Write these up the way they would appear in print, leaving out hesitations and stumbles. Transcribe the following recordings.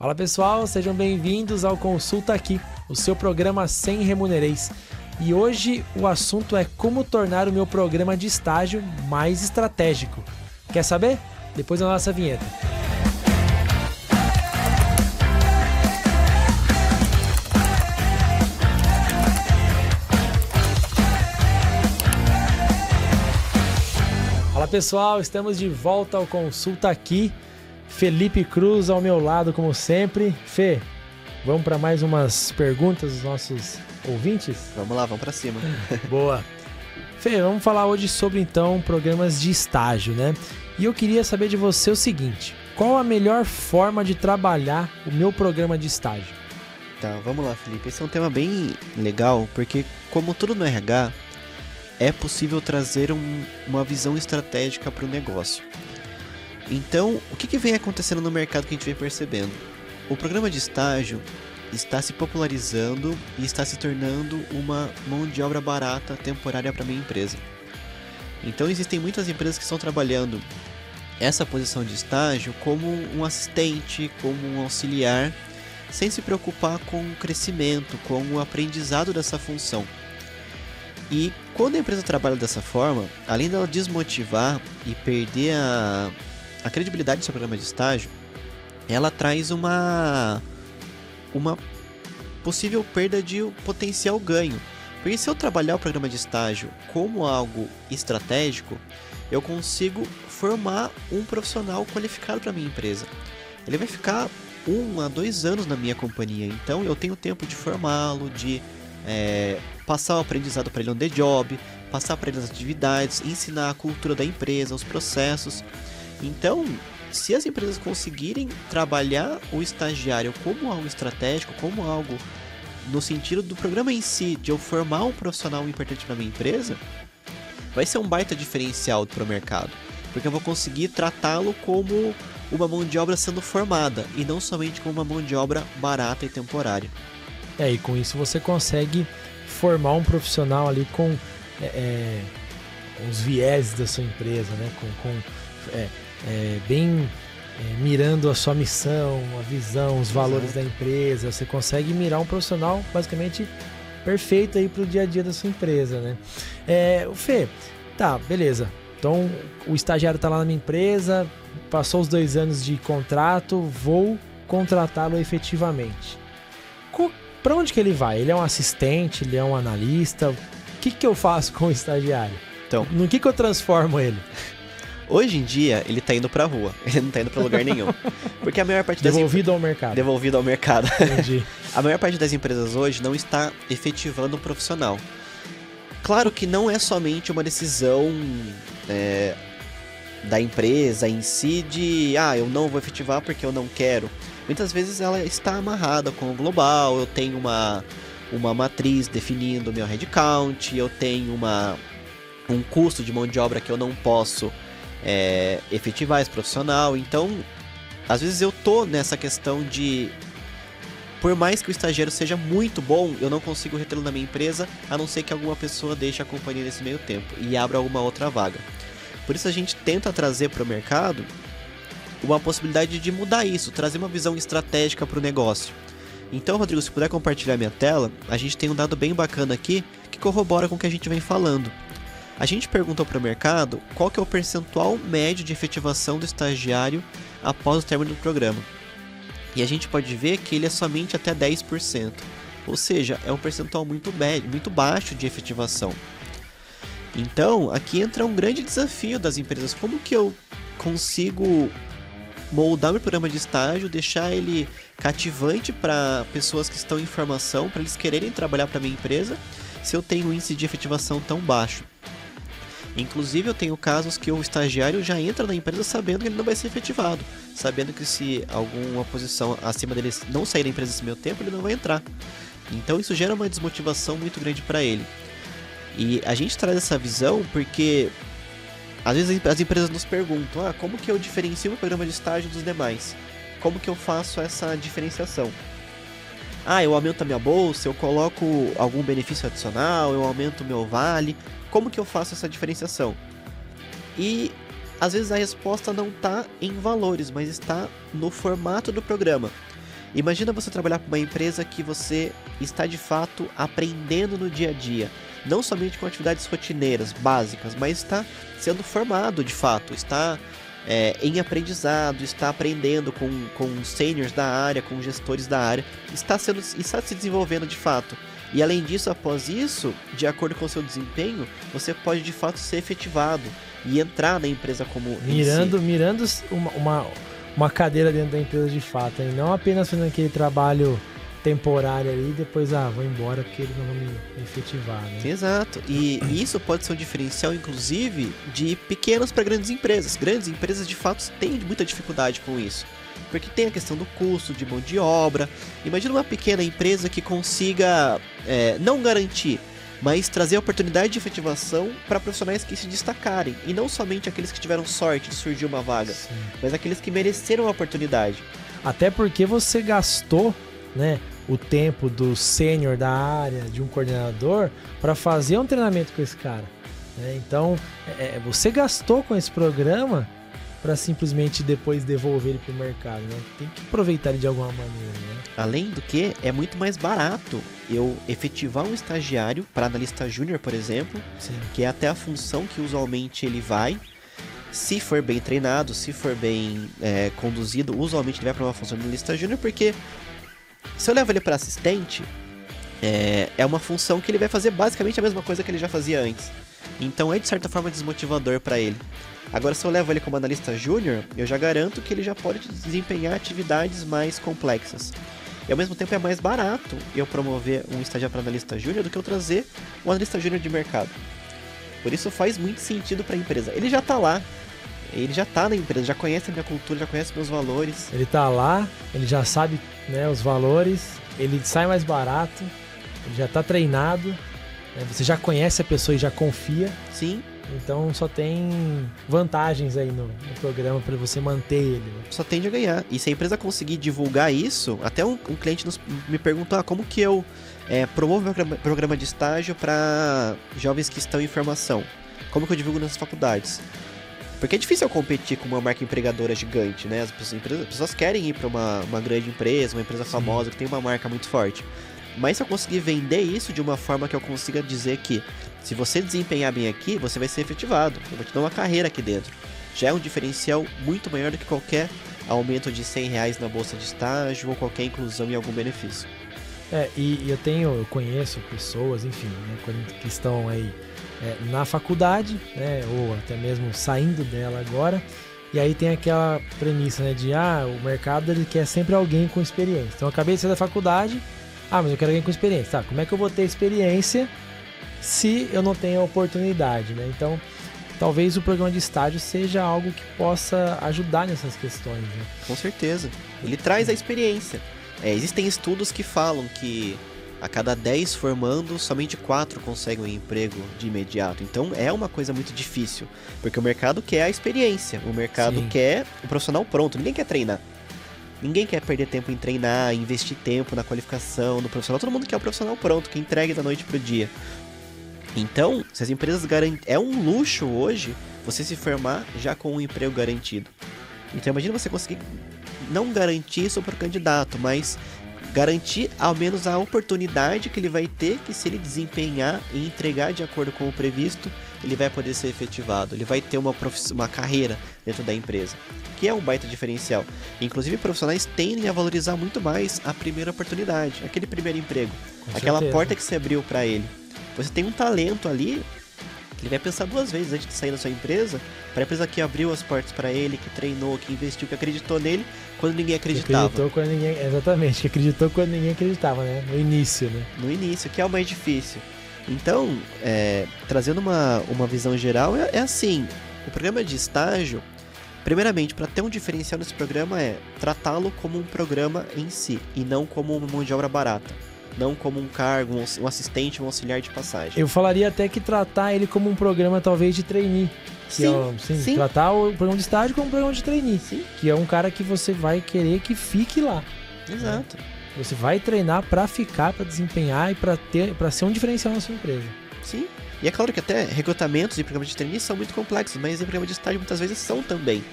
Fala pessoal, sejam bem-vindos ao Consulta Aqui, o seu programa sem remunereis. E hoje o assunto é como tornar o meu programa de estágio mais estratégico. Quer saber? Depois da nossa vinheta. Fala pessoal, estamos de volta ao Consulta Aqui. Felipe Cruz ao meu lado, como sempre. Fê, vamos para mais umas perguntas dos nossos ouvintes? Vamos lá, vamos para cima. Boa. Fê, vamos falar hoje sobre, então, programas de estágio, né? E eu queria saber de você o seguinte: qual a melhor forma de trabalhar o meu programa de estágio? Tá, vamos lá, Felipe. Esse é um tema bem legal, porque como tudo no RH, é possível trazer uma visão estratégica para o negócio. Então, o que vem acontecendo no mercado que a gente vem percebendo? O programa de estágio está se popularizando e está se tornando uma mão de obra barata temporária para a minha empresa. Então, existem muitas empresas que estão trabalhando essa posição de estágio como um assistente, como um auxiliar, sem se preocupar com o crescimento, com o aprendizado dessa função. E quando a empresa trabalha dessa forma, além dela desmotivar e perder a credibilidade do seu programa de estágio, ela traz uma possível perda de potencial ganho. Porque se eu trabalhar o programa de estágio como algo estratégico, eu consigo formar um profissional qualificado para a minha empresa. Ele vai ficar 1 a 2 anos na minha companhia, então eu tenho tempo de formá-lo, de passar o aprendizado para ele on the job, passar para ele as atividades, ensinar a cultura da empresa, os processos. Então, se as empresas conseguirem trabalhar o estagiário como algo estratégico, como algo no sentido do programa em si, de eu formar um profissional importante para minha empresa, vai ser um baita diferencial para o mercado, porque eu vou conseguir tratá-lo como uma mão de obra sendo formada e não somente como uma mão de obra barata e temporária. E com isso você consegue formar um profissional ali com os viés da sua empresa, né? Mirando a sua missão, a visão, os valores da empresa. Você consegue mirar um profissional basicamente perfeito aí para o dia a dia da sua empresa, né? Fê, tá, beleza. Então o estagiário está lá na minha empresa, passou os 2 anos de contrato, vou contratá-lo efetivamente. Para onde que ele vai? Ele é um assistente, ele é um analista? O que eu faço com o estagiário? Então, no que eu transformo ele? Hoje em dia, ele tá indo pra rua. Ele não tá indo pra lugar nenhum. Porque a maior parte Devolvido ao mercado. Devolvido ao mercado. Entendi. A maior parte das empresas hoje não está efetivando um profissional. Claro que não é somente uma decisão da empresa em si de eu não vou efetivar porque eu não quero. Muitas vezes ela está amarrada com o global, eu tenho uma matriz definindo o meu headcount, eu tenho um custo de mão de obra que eu não posso efetivar esse profissional. Então, às vezes eu tô nessa questão de, por mais que o estagiário seja muito bom, eu não consigo retê-lo na minha empresa, a não ser que alguma pessoa deixe a companhia nesse meio tempo e abra alguma outra vaga. Por isso a gente tenta trazer para o mercado uma possibilidade de mudar isso, trazer uma visão estratégica para o negócio. Então, Rodrigo, se puder compartilhar minha tela, a gente tem um dado bem bacana aqui que corrobora com o que a gente vem falando. A gente perguntou para o mercado qual que é o percentual médio de efetivação do estagiário após o término do programa. E a gente pode ver que ele é somente até 10%. Ou seja, é um percentual muito baixo de efetivação. Então, aqui entra um grande desafio das empresas. Como que eu consigo moldar meu programa de estágio, deixar ele cativante para pessoas que estão em formação, para eles quererem trabalhar para a minha empresa, se eu tenho um índice de efetivação tão baixo? Inclusive, eu tenho casos que o estagiário já entra na empresa sabendo que ele não vai ser efetivado, sabendo que se alguma posição acima dele não sair da empresa nesse meio tempo, ele não vai entrar. Então, isso gera uma desmotivação muito grande para ele. E a gente traz essa visão porque às vezes as empresas nos perguntam, como que eu diferencio o programa de estágio dos demais? Como que eu faço essa diferenciação? Eu aumento a minha bolsa, eu coloco algum benefício adicional, eu aumento o meu vale. Como que eu faço essa diferenciação? E às vezes a resposta não está em valores, mas está no formato do programa. Imagina você trabalhar para uma empresa que você está de fato aprendendo no dia a dia. Não somente com atividades rotineiras, básicas, mas está sendo formado de fato, está em aprendizado, está aprendendo com seniors da área, com gestores da área, está se desenvolvendo de fato. E além disso, após isso, de acordo com o seu desempenho, você pode de fato ser efetivado e entrar na empresa como mirando uma cadeira dentro da empresa de fato, e não apenas fazendo aquele trabalho temporário ali e depois, vou embora porque eles não vão me efetivar, né? Exato, e isso pode ser um diferencial, inclusive, de pequenas para grandes empresas. Grandes empresas, de fato, têm muita dificuldade com isso, porque tem a questão do custo de mão de obra. Imagina uma pequena empresa que consiga não garantir, mas trazer a oportunidade de efetivação para profissionais que se destacarem, e não somente aqueles que tiveram sorte de surgir uma vaga, sim, mas aqueles que mereceram a oportunidade. Até porque você gastou, né, o tempo do sênior da área, de um coordenador, para fazer um treinamento com esse cara, né? Então, você gastou com esse programa para simplesmente depois devolver ele para o mercado, né? Tem que aproveitar ele de alguma maneira, né? Além do que, é muito mais barato eu efetivar um estagiário para analista júnior, por exemplo, sim, que é até a função que usualmente ele vai. Se for bem treinado, se for bem conduzido, usualmente ele vai para uma função de analista júnior, porque se eu levo ele para assistente, é uma função que ele vai fazer basicamente a mesma coisa que ele já fazia antes. Então é de certa forma desmotivador para ele. Agora, se eu levo ele como analista júnior, eu já garanto que ele já pode desempenhar atividades mais complexas. E ao mesmo tempo é mais barato eu promover um estagiário para analista júnior do que eu trazer um analista júnior de mercado. Por isso faz muito sentido para a empresa. Ele já está lá, ele já está na empresa, já conhece a minha cultura, já conhece meus valores. Ele está lá, ele já sabe, né, os valores, ele sai mais barato, ele já está treinado, né, você já conhece a pessoa e já confia. Sim. Então só tem vantagens aí no programa para você manter ele, né? Só tende a ganhar. E se a empresa conseguir divulgar isso, até um cliente me perguntou como que eu promovo meu programa de estágio para jovens que estão em formação. Como que eu divulgo nas faculdades? Porque é difícil eu competir com uma marca empregadora gigante, né? As pessoas querem ir para uma grande empresa, uma empresa famosa, que tem uma marca muito forte. Mas se eu conseguir vender isso de uma forma que eu consiga dizer que se você desempenhar bem aqui, você vai ser efetivado. Eu vou te dar uma carreira aqui dentro. Já é um diferencial muito maior do que qualquer aumento de R$100 na bolsa de estágio ou qualquer inclusão em algum benefício. E eu conheço pessoas, enfim, né, que estão aí na faculdade, né, ou até mesmo saindo dela agora. E aí tem aquela premissa, né, de o mercado ele quer sempre alguém com experiência. Então eu acabei de sair da faculdade, mas eu quero alguém com experiência. Tá, como é que eu vou ter experiência se eu não tenho a oportunidade, né? Então, talvez o programa de estágio seja algo que possa ajudar nessas questões, né? Com certeza. Ele traz a experiência. Existem estudos que falam que a cada 10 formando, somente 4 conseguem um emprego de imediato. Então, é uma coisa muito difícil, porque o mercado quer a experiência. O mercado Sim. quer o profissional pronto. Ninguém quer treinar. Ninguém quer perder tempo em treinar, investir tempo na qualificação do profissional. Todo mundo quer o profissional pronto, que entregue da noite pro dia. Então, se as empresas é um luxo hoje você se formar já com um emprego garantido. Então, imagina você conseguir não garantir isso para o candidato, mas garantir ao menos a oportunidade que ele vai ter, que se ele desempenhar e entregar de acordo com o previsto, ele vai poder ser efetivado, ele vai ter uma carreira dentro da empresa, que é um baita diferencial. Inclusive, profissionais tendem a valorizar muito mais a primeira oportunidade, aquele primeiro emprego, aquela porta que se abriu para ele. Você tem um talento ali, ele vai pensar 2 vezes antes de sair da sua empresa, para a empresa que abriu as portas para ele, que treinou, que investiu, que acreditou nele quando ninguém acreditava. Exatamente, que acreditou quando ninguém acreditava, né? No início, né? No início, que é o mais difícil. Então, trazendo uma visão geral, é assim, o programa de estágio, primeiramente, para ter um diferencial nesse programa tratá-lo como um programa em si, e não como uma mão de obra barata. Não como um cargo, um assistente, um auxiliar de passagem. Eu falaria até que tratar ele como um programa talvez de trainee. Sim. Tratar o programa de estágio como um programa de trainee. Sim. Que é um cara que você vai querer que fique lá. Exato. Né? Você vai treinar para ficar, para desempenhar e para ser um diferencial na sua empresa. Sim. E é claro que até recrutamentos e programas de trainee são muito complexos, mas em programa de estágio muitas vezes são também.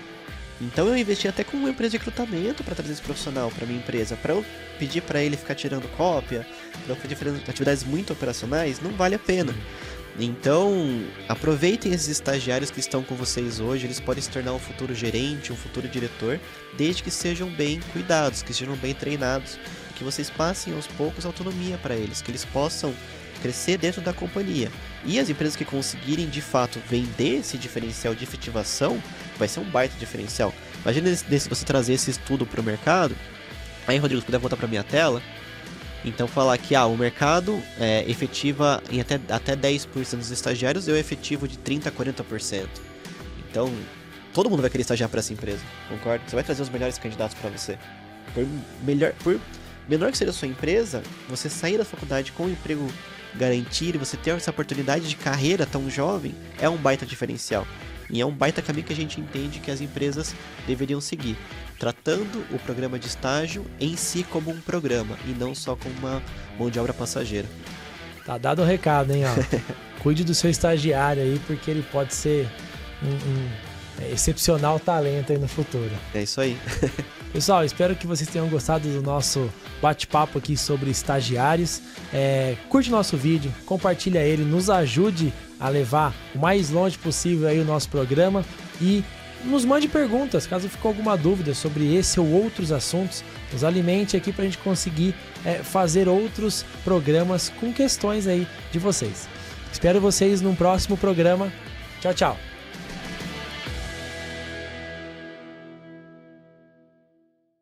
Então eu investi até com uma empresa de recrutamento para trazer esse profissional para minha empresa. Para eu pedir para ele ficar tirando cópia, para eu fazer atividades muito operacionais, não vale a pena. Então, aproveitem esses estagiários que estão com vocês hoje, eles podem se tornar um futuro gerente, um futuro diretor, desde que sejam bem cuidados, que sejam bem treinados, que vocês passem aos poucos autonomia para eles, que eles possam crescer dentro da companhia. E as empresas que conseguirem de fato vender esse diferencial de efetivação, vai ser um baita diferencial. Imagina se você trazer esse estudo para o mercado. Aí, Rodrigo, se puder voltar para minha tela. Então, falar que o mercado efetiva em até 10% dos estagiários, eu efetivo de 30% a 40%. Então, todo mundo vai querer estagiar para essa empresa, concorda? Você vai trazer os melhores candidatos para você. Por menor que seja a sua empresa, você sair da faculdade com um emprego garantido e você ter essa oportunidade de carreira tão jovem, é um baita diferencial. E é um baita caminho que a gente entende que as empresas deveriam seguir, tratando o programa de estágio em si como um programa e não só como uma mão de obra passageira. Tá dado o recado, hein? Cuide do seu estagiário aí, porque ele pode ser um excepcional talento aí no futuro. É isso aí. Pessoal, espero que vocês tenham gostado do nosso bate-papo aqui sobre estagiários. Curte o nosso vídeo, compartilha ele, nos ajude a levar o mais longe possível aí o nosso programa e nos mande perguntas, caso ficou alguma dúvida sobre esse ou outros assuntos. Nos alimente aqui para a gente conseguir fazer outros programas com questões aí de vocês. Espero vocês num próximo programa. Tchau, tchau!